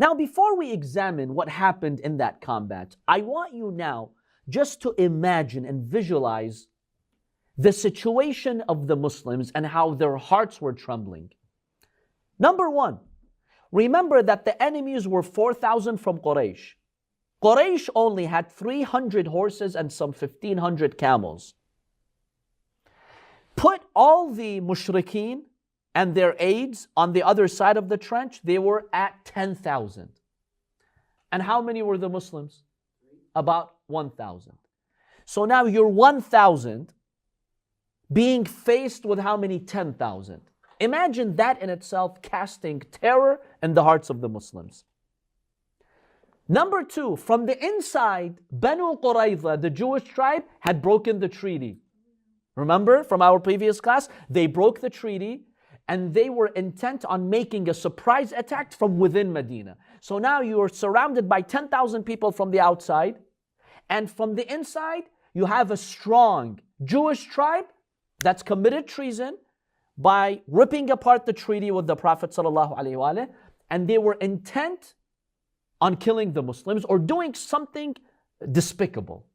Now, before we examine what happened in that combat, I want you now just to imagine and visualize the situation of the Muslims and how their hearts were trembling. Number one, remember that the enemies were 4,000 from Quraysh. Quraysh only had 300 horses and some 1,500 camels. Put all the mushrikeen and their aides on the other side of the trench, they were at 10,000. And how many were the Muslims? About 1,000. So now you're 1,000 being faced with how many? 10,000. Imagine that in itself casting terror in the hearts of the Muslims. Number two, from the inside, Bani Qurayzah, the Jewish tribe, had broken the treaty. Remember from our previous class? They broke the treaty and they were intent on making a surprise attack from within Medina. So now you are surrounded by 10,000 people from the outside, and from the inside, you have a strong Jewish tribe that's committed treason by ripping apart the treaty with the Prophet ﷺ, and they were intent on killing the Muslims or doing something despicable.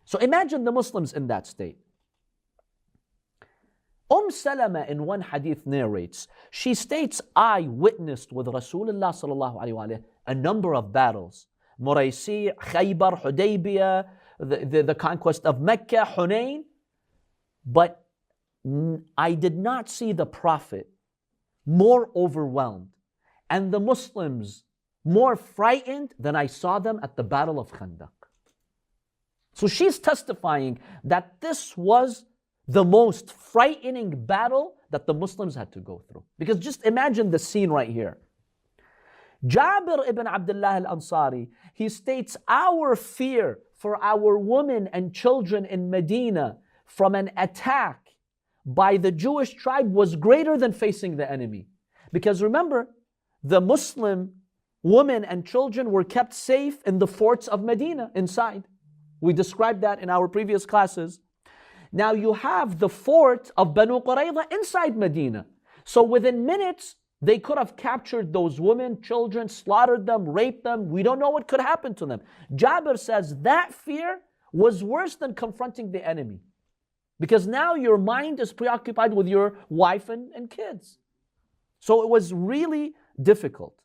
So imagine the Muslims in that state. Salama in one hadith narrates, she states, I witnessed with Rasulullah ﷺ a number of battles. Muraysi, Khaybar, Hudaybiyah, the conquest of Mecca, Hunayn. But I did not see the Prophet more overwhelmed and the Muslims more frightened than I saw them at the Battle of Khandaq. So she's testifying that this was the most frightening battle that the Muslims had to go through. Because just imagine the scene right here. Jabir ibn Abdullah al-Ansari, he states, our fear for our women and children in Medina from an attack by the Jewish tribe was greater than facing the enemy. Because remember, the Muslim women and children were kept safe in the forts of Medina inside. We described that in our previous classes. Now you have the fort of Bani Qurayzah inside Medina. So within minutes, they could have captured those women, children, slaughtered them, raped them. We don't know what could happen to them. Jabir says that fear was worse than confronting the enemy. Because now your mind is preoccupied with your wife and kids. So it was really difficult.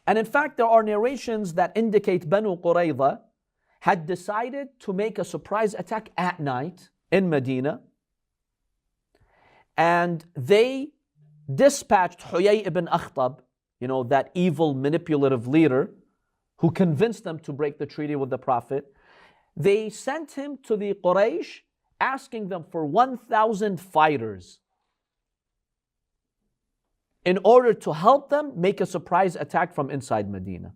And in fact, there are narrations that indicate Bani Qurayzah had decided to make a surprise attack at night in Medina. And they dispatched Huyay ibn Akhtab, that evil manipulative leader who convinced them to break the treaty with the Prophet. They sent him to the Quraysh asking them for 1,000 fighters in order to help them make a surprise attack from inside Medina.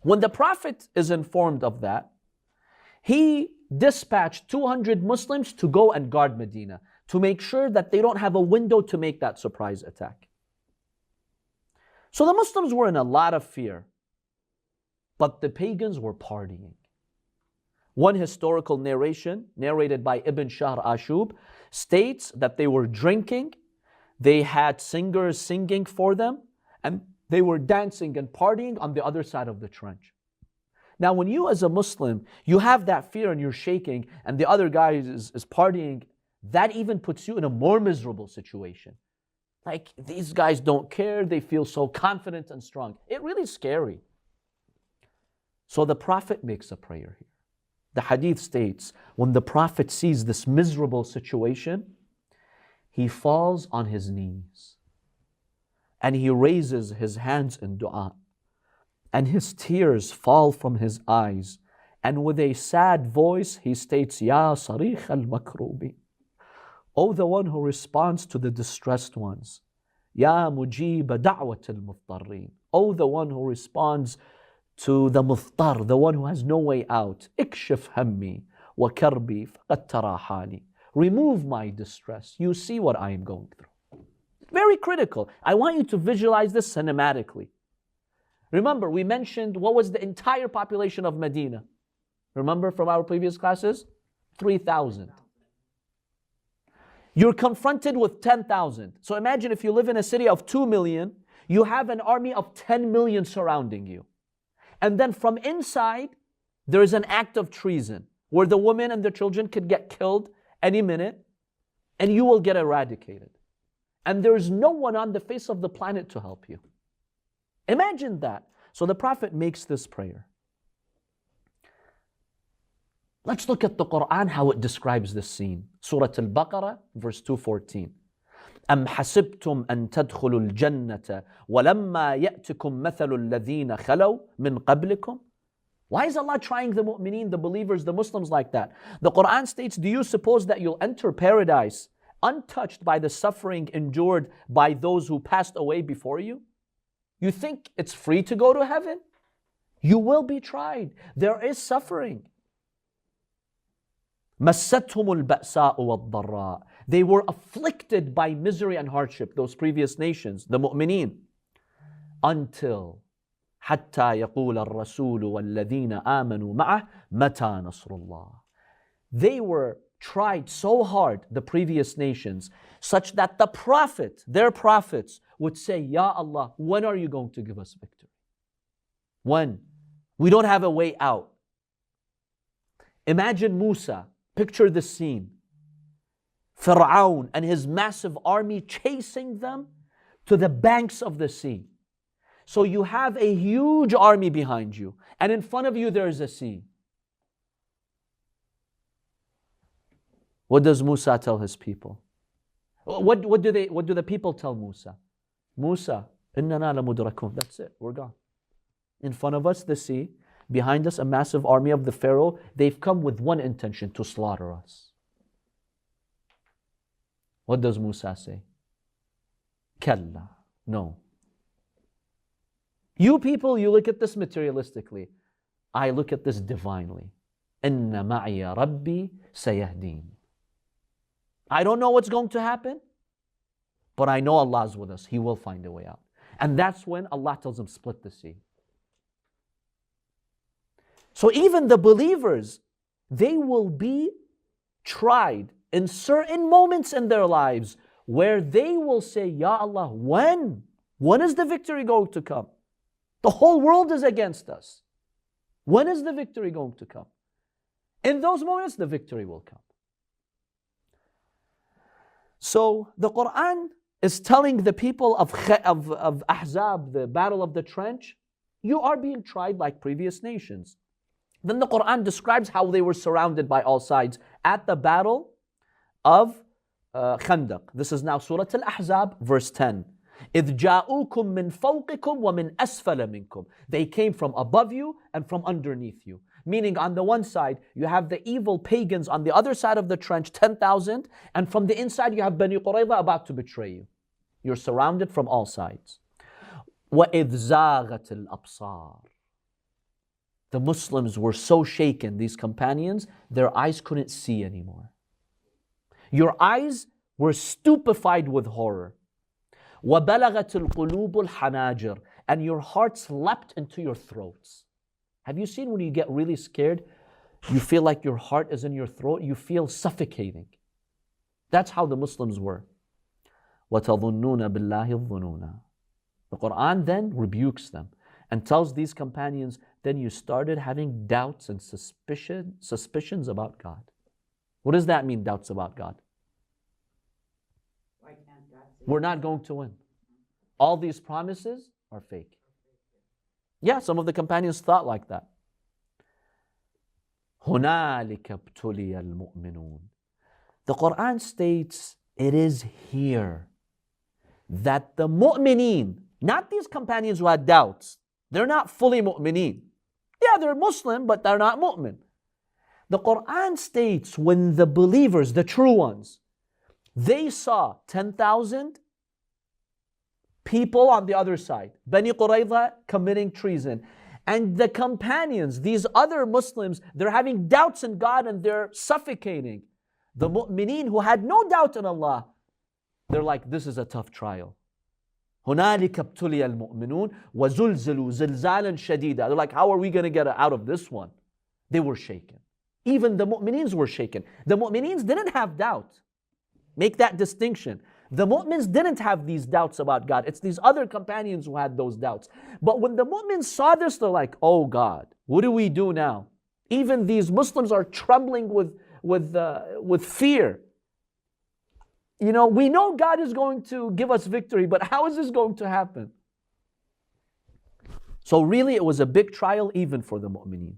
When the Prophet is informed of that, he dispatched 200 Muslims to go and guard Medina to make sure that they don't have a window to make that surprise attack. So the Muslims were in a lot of fear, but the pagans were partying. One historical narration, narrated by Ibn Shahr Ashub, states that they were drinking, they had singers singing for them, and they were dancing and partying on the other side of the trench. Now, when you as a Muslim, you have that fear and you're shaking, and the other guy is partying, that even puts you in a more miserable situation. Like, these guys don't care, they feel so confident and strong. It's really scary. So the Prophet makes a prayer here. The hadith states, when the Prophet sees this miserable situation, he falls on his knees and he raises his hands in dua, and his tears fall from his eyes, and with a sad voice he states, Ya Sarikh al-Makrubi, O the one who responds to the distressed ones, Ya Mujib Da'wat al-Muftarrin, O the one who responds to the Muftar, the one who has no way out, Ikshif hammi wa karbi faqad tara hali, remove my distress, you see what I am going through. Very critical. I want you to visualize this cinematically. Remember, we mentioned what was the entire population of Medina. Remember from our previous classes? 3,000. You're confronted with 10,000. So imagine if you live in a city of 2 million, You have an army of 10 million surrounding you. And then from inside, there is an act of treason where the women and the children could get killed any minute and you will get eradicated. And there is no one on the face of the planet to help you. Imagine that. So the Prophet makes this prayer. Let's look at the Quran, how it describes this scene. Surah Al-Baqarah, verse 214. أَمْ حَسِبْتُمْ أَن تَدْخُلُوا الْجَنَّةَ وَلَمَّا يَأْتِكُمْ مَثَلُ الَّذِينَ خَلَوْا مِنْ قَبْلِكُمْ. Why is Allah trying the mu'mineen, the believers, the Muslims like that? The Quran states, do you suppose that you'll enter paradise untouched by the suffering endured by those who passed away before you? You think it's free to go to heaven? You will be tried. There is suffering. مَسَّتْهُمُ الْبَأْسَاءُ وَالضَّرَّاءُ. They were afflicted by misery and hardship, those previous nations, the mu'mineen. Until حَتَّى يَقُولَ الرَّسُولُ وَالَّذِينَ آمَنُوا مَعَهُ مَتَى نَصْرُ اللَّهِ. They were tried so hard, the previous nations, such that the prophet, their prophets, would say, Ya Allah, when are you going to give us victory? When? We don't have a way out. Imagine Musa. Picture the scene. Fir'aun and his massive army chasing them to the banks of the sea. So you have a huge army behind you, and in front of you there is a sea. What does Musa tell his people? What do the people tell Musa? Musa, innana lamudrakun. That's it, we're gone. In front of us, the sea. Behind us, a massive army of the Pharaoh. They've come with one intention, to slaughter us. What does Musa say? Kalla. No. You people, you look at this materialistically. I look at this divinely. Inna ma'iya rabbi sayahdeen. I don't know what's going to happen, but I know Allah's with us. He will find a way out. And that's when Allah tells him, split the sea. So even the believers, they will be tried in certain moments in their lives where they will say, Ya Allah, when? When is the victory going to come? The whole world is against us. When is the victory going to come? In those moments, the victory will come. So the Quran is telling the people of Ahzab, the battle of the trench, you are being tried like previous nations. Then the Quran describes how they were surrounded by all sides at the battle of Khandaq. This is now Surah Al-Ahzab, verse 10. إِذْ جَاءُوكُم مِّن فَوْقِكُمْ وَمِنْ أَسْفَلَ مِنْكُمْ. They came from above you and from underneath you. Meaning on the one side, you have the evil pagans on the other side of the trench, 10,000, and from the inside you have Bani Qurayzah about to betray you. You're surrounded from all sides. وَإِذْ زَاغَتِ الْأَبْصَارِ. The Muslims were so shaken, these companions, their eyes couldn't see anymore. Your eyes were stupefied with horror. وَبَلَغَتِ الْقُلُوبُ الْحَنَاجِرِ. And your hearts leapt into your throats. Have you seen when you get really scared, you feel like your heart is in your throat, you feel suffocating. That's how the Muslims were. وَتَظُنُّونَ بِاللَّهِ الظُّنُونَ. The Quran then rebukes them and tells these companions, then you started having doubts and suspicions about God. What does that mean, doubts about God? Why can't God say We're not going to win. All these promises are fake. Yeah, some of the companions thought like that. هُنَالِكَ ابْتُلِيَ الْمُؤْمِنُونَ. The Quran states, it is here that the mu'mineen, not these companions who had doubts, they're not fully mu'mineen. Yeah, they're Muslim, but they're not mu'min. The Quran states when the believers, the true ones, they saw 10,000 people on the other side, Bani Qurayzah committing treason. And the companions, these other Muslims, they're having doubts in God and they're suffocating. The mu'mineen who had no doubt in Allah, they're like, this is a tough trial. هُنَالِكَ ابْتُلِيَ الْمُؤْمِنُونَ وَزُلْزِلُوا زِلْزَالًا شَدِيدًا. They're like, how are we going to get out of this one? They were shaken. Even the mu'mineens were shaken. The mu'mineens didn't have doubt. Make that distinction. The mu'mins didn't have these doubts about God. It's these other companions who had those doubts. But when the mu'mins saw this, they're like, oh God, what do we do now? Even these Muslims are trembling with fear. You know, we know God is going to give us victory, but how is this going to happen? So really it was a big trial even for the mu'mineen.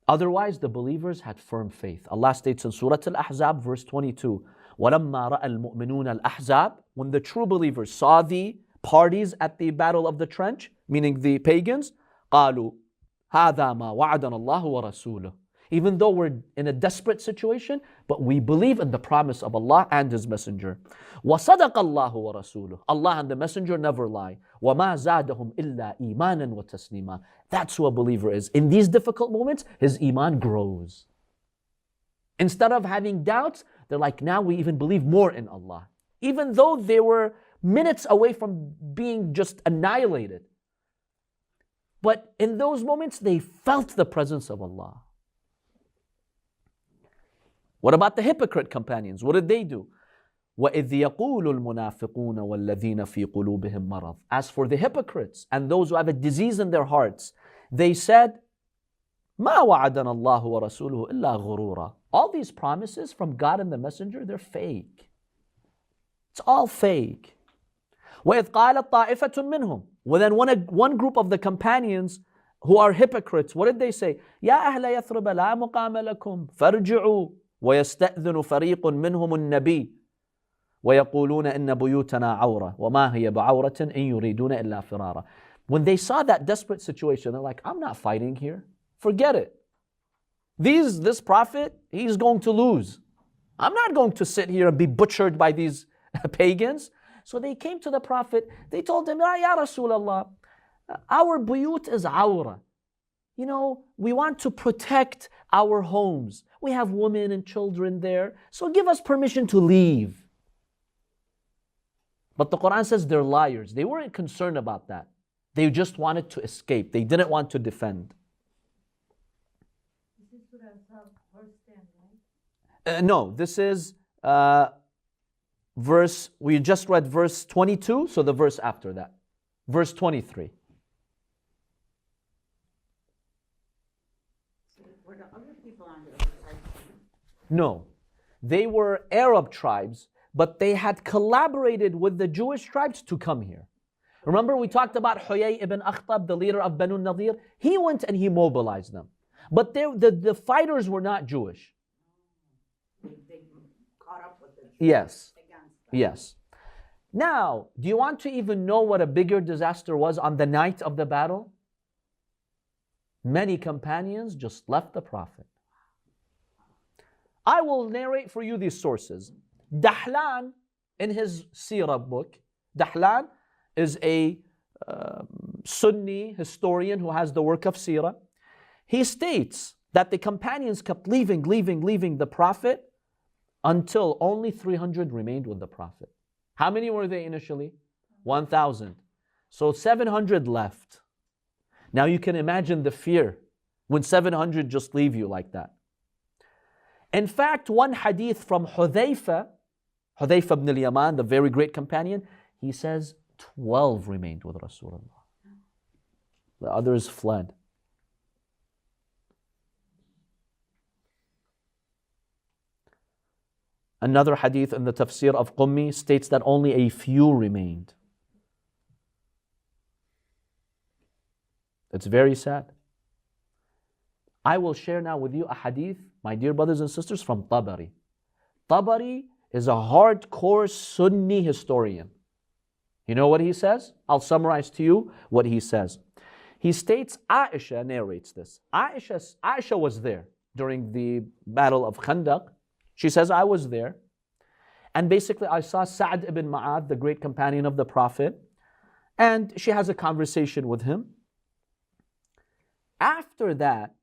Otherwise, the believers had firm faith. Allah states in Surah Al-Ahzab, verse 22, وَلَمَّا رَأَى الْمُؤْمِنُونَ الْأَحْزَابِ When the true believers saw the parties at the Battle of the Trench, meaning the pagans, قَالُوا هَذَا مَا وَعَدَنَا اللَّهُ وَرَسُولُهُ Even though we're in a desperate situation, but we believe in the promise of Allah and His Messenger. وَصَدَقَ اللَّهُ وَرَسُولُهُ Allah and the Messenger never lie. وَمَا زَادَهُمْ إِلَّا إِيمَانًا وَتَسْلِيمًا That's who a believer is. In these difficult moments, his iman grows. Instead of having doubts, they're like, now we even believe more in Allah. Even though they were minutes away from being just annihilated. But in those moments, they felt the presence of Allah. What about the hypocrite companions? What did they do? وَإِذْ يَقُولُ الْمُنَافِقُونَ وَالَّذِينَ فِي قُلُوبِهِمْ مَرَضٍ As for the hypocrites and those who have a disease in their hearts, they said, مَا وَعَدَنَا اللَّهُ وَرَسُولُهُ إِلَّا غُرُورًا All these promises from God and the Messenger, they're fake. It's all fake. وَإِذْ قَالَتْ طَائِفَةٌ مِّنْهُمْ Well then one group of the companions who are hypocrites, what did they say? يَا أَهْلَ يَثْرِبَ لَا مُقَامَ لَكُمْ فَارْجِعُوا وَيَسْتَأْذِنُ فَرِيقٌ مِّنْهُمُ النَّبِيِّ وَيَقُولُونَ إِنَّ بُيُوتَنَا عَوْرَةٌ وَمَا هِيَ بِعَوْرَةٍ إِن يُرِيدُونَ إِلَّا فِرَارًا When they saw that desperate situation, they're like, I'm not fighting here. Forget it. This prophet, he's going to lose. I'm not going to sit here and be butchered by these pagans. So they came to the prophet. They told him, Ya Rasulullah, our buyut is awra. You know, we want to protect our homes. We have women and children there. So give us permission to leave. But the Quran says they're liars. They weren't concerned about that. They just wanted to escape. They didn't want to defend. This is Surah Ahzab, verse 10, right? No, this is we just read verse 22, so the verse after that. Verse 23. So were the other people on the other side? No, they were Arab tribes, but they had collaborated with the Jewish tribes to come here. Remember we talked about Huyay ibn Akhtab, the leader of Banu Nadir? He went and he mobilized them. But the fighters were not Jewish. They caught up with the Jews Yes. against them. Yes. Now, do you want to even know what a bigger disaster was on the night of the battle? Many companions just left the Prophet. I will narrate for you these sources. Dahlan, in his seerah book, Dahlan is a Sunni historian who has the work of seerah. He states that the companions kept leaving the Prophet until only 300 remained with the Prophet. How many were they initially? 1,000. So 700 left. Now you can imagine the fear when 700 just leave you like that. In fact, one hadith from Hudhayfa ibn al-Yaman, the very great companion, he says 12 remained with Rasulullah. The others fled. Another hadith in the tafsir of Qummi states that only a few remained. It's very sad. I will share now with you a hadith, my dear brothers and sisters, from Tabari. Tabari is a hardcore Sunni historian. You know what he says? I'll summarize to you what he says. He states, Aisha narrates this. Aisha was there during the Battle of Khandaq. She says, I was there. And basically, I saw Sa'd ibn Ma'ad, the great companion of the Prophet. And she has a conversation with him. After that,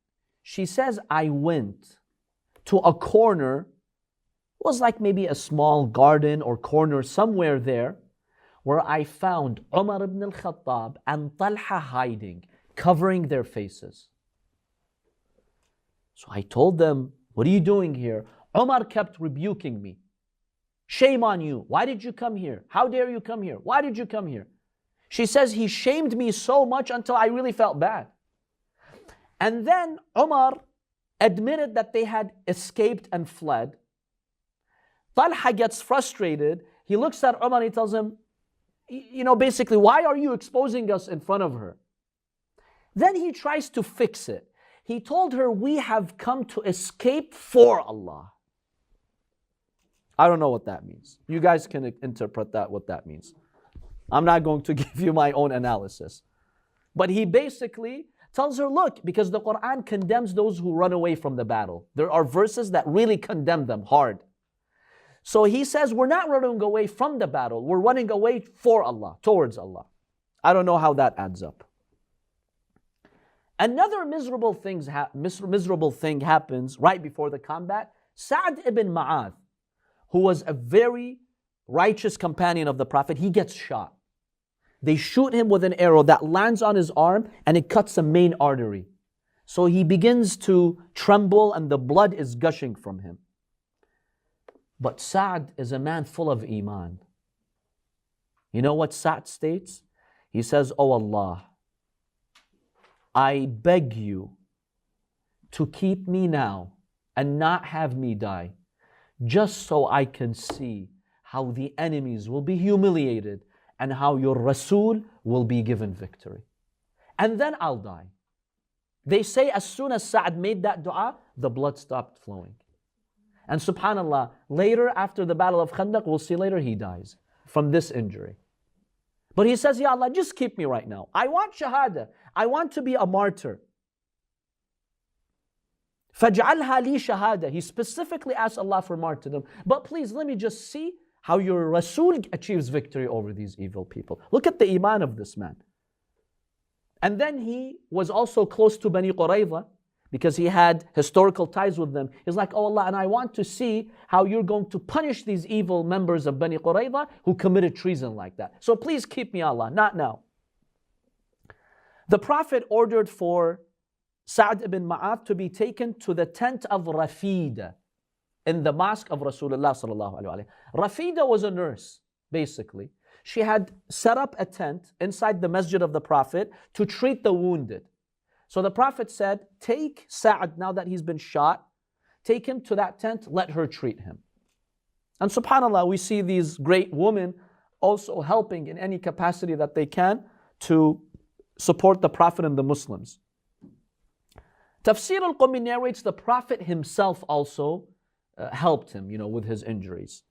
she says, I went to a corner. It was like maybe a small garden or corner somewhere there, where I found Umar ibn al-Khattab and Talha hiding, covering their faces. So I told them, what are you doing here? Umar kept rebuking me. Shame on you. Why did you come here? How dare you come here? Why did you come here? She says he shamed me so much until I really felt bad. And then Umar admitted that they had escaped and fled. Talha gets frustrated. He looks at Umar and he tells him, basically, why are you exposing us in front of her? Then he tries to fix it. He told her, we have come to escape for Allah. I don't know what that means. You guys can interpret that, what that means. I'm not going to give you my own analysis. But he basically tells her, look, because the Quran condemns those who run away from the battle. There are verses that really condemn them hard. So he says, we're not running away from the battle. We're running away for Allah, towards Allah. I don't know how that adds up. Another miserable thing happens right before the combat. Sa'd ibn Mu'adh, who was a very righteous companion of the Prophet, he gets shot. They shoot him with an arrow that lands on his arm and it cuts a main artery. So he begins to tremble and the blood is gushing from him. But Sa'd is a man full of iman. You know what Sa'd states? He says, "Oh Allah, I beg you to keep me now and not have me die, just so I can see how the enemies will be humiliated and how your Rasul will be given victory. And then I'll die." They say as soon as Sa'd made that dua, the blood stopped flowing. And subhanAllah, later after the battle of Khandaq, we'll see later, he dies from this injury. But he says, Ya Allah, just keep me right now. I want shahada. I want to be a martyr. فَاجْعَلْهَا لِي shahada. He specifically asked Allah for martyrdom. But please, let me just see how your Rasul achieves victory over these evil people. Look at the iman of this man. And then he was also close to Bani Qurayzah because he had historical ties with them. He's like, oh Allah, and I want to see how you're going to punish these evil members of Bani Qurayzah who committed treason like that. So please keep me, Allah, not now. The Prophet ordered for Sa'd ibn Mu'adh to be taken to the tent of Rafida in the mosque of Rasulullah sallallahu alaihi wasallam. Rafida was a nurse, basically. She had set up a tent inside the masjid of the Prophet to treat the wounded. So the Prophet said, take Sa'd, now that he's been shot, take him to that tent, let her treat him. And subhanAllah, we see these great women also helping in any capacity that they can to support the Prophet and the Muslims. Tafsir al-Qumi narrates the Prophet himself also helped him, with his injuries.